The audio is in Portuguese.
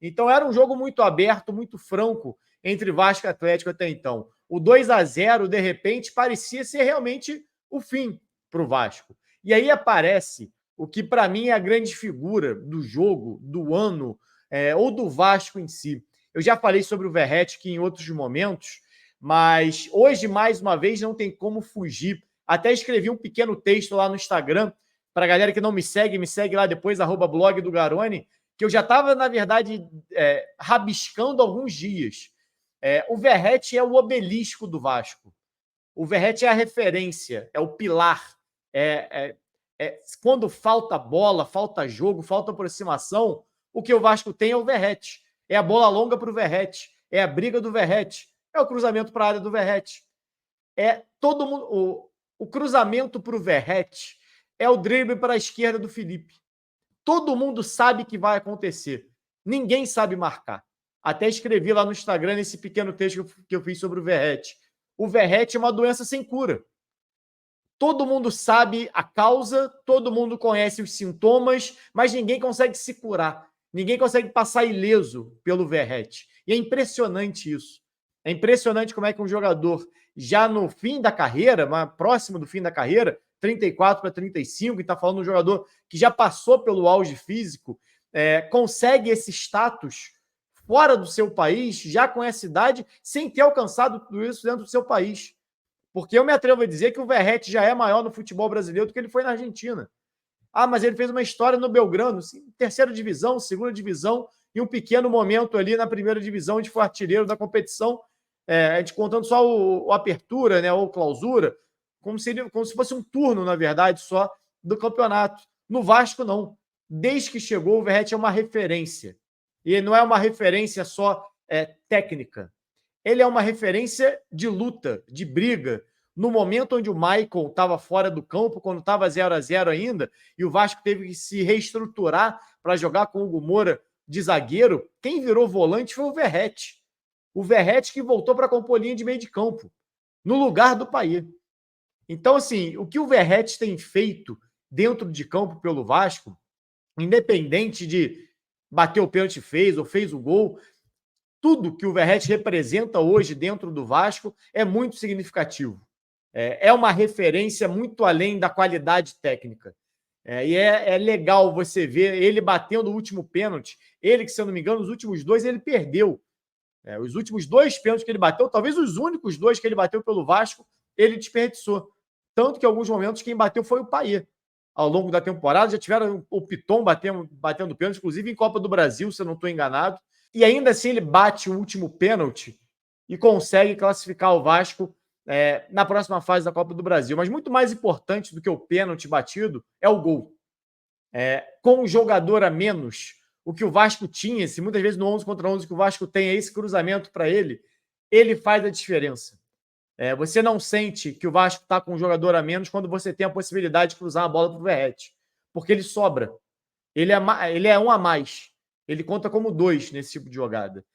Então era um jogo muito aberto, muito franco entre Vasco e Atlético até então. O 2-0, de repente, parecia ser realmente o fim para o Vasco. E aí aparece o que, para mim, é a grande figura do jogo, do ano, ou do Vasco em si. Eu já falei sobre o Verratti em outros momentos, mas hoje, mais uma vez, não tem como fugir. Até escrevi um pequeno texto lá no Instagram, para a galera que não me segue lá depois, @blog do Garone, que eu já estava, na verdade, rabiscando alguns dias. O Verratti é o obelisco do Vasco. O Verratti é a referência, é o pilar. Quando falta bola, falta jogo, falta aproximação, o que o Vasco tem é o Verratti. É a bola longa para o Verratti, é a briga do Verratti, é o cruzamento para a área do Verratti. Todo mundo, o cruzamento para o Verratti é o drible para a esquerda do Felipe. Todo mundo sabe que vai acontecer. Ninguém sabe marcar. Até escrevi lá no Instagram, nesse pequeno texto que eu fiz sobre o Verratti. O Verratti é uma doença sem cura. Todo mundo sabe a causa, todo mundo conhece os sintomas, mas ninguém consegue se curar. Ninguém consegue passar ileso pelo Verratti. E é impressionante isso. É impressionante como é que um jogador, já no fim da carreira, próximo do fim da carreira, 34 para 35, e está falando de um jogador que já passou pelo auge físico, consegue esse status fora do seu país, já com essa idade, sem ter alcançado tudo isso dentro do seu país. Porque eu me atrevo a dizer que o Verratti já é maior no futebol brasileiro do que ele foi na Argentina. Mas ele fez uma história no Belgrano, terceira divisão, segunda divisão, e um pequeno momento ali na primeira divisão, onde foi artilheiro da competição, a gente contando só o apertura, né, ou clausura, como se fosse um turno, na verdade, só do campeonato. No Vasco, não. Desde que chegou, o Verratti é uma referência. E ele não é uma referência só técnica. Ele é uma referência de luta, de briga. No momento onde o Michael estava fora do campo, quando estava 0-0 ainda, e o Vasco teve que se reestruturar para jogar com o Hugo Moura de zagueiro, quem virou volante foi o Verratti. O Verratti que voltou para compor linha de meio de campo, no lugar do Payet. Então, assim, o que o Verratti tem feito dentro de campo pelo Vasco, independente de bater o pênalti ou fez o gol, tudo que o Verratti representa hoje dentro do Vasco é muito significativo. É uma referência muito além da qualidade técnica. E é legal você ver ele batendo o último pênalti. Ele, que, se eu não me engano, os últimos dois ele perdeu. Os últimos 2 pênaltis que ele bateu, talvez os únicos 2 que ele bateu pelo Vasco, ele desperdiçou. Tanto que, em alguns momentos, quem bateu foi o Payet. Ao longo da temporada, já tiveram o Piton batendo pênalti, inclusive em Copa do Brasil, se eu não estou enganado. E ainda assim ele bate o último pênalti e consegue classificar o Vasco na próxima fase da Copa do Brasil. Mas muito mais importante do que o pênalti batido é o gol. Com um jogador a menos, o que o Vasco tinha, se muitas vezes no 11 contra 11 que o Vasco tem esse cruzamento para ele faz a diferença. Você não sente que o Vasco está com um jogador a menos quando você tem a possibilidade de cruzar a bola para o Verratti, porque ele sobra. Ele é um a mais. Ele conta como 2 nesse tipo de jogada.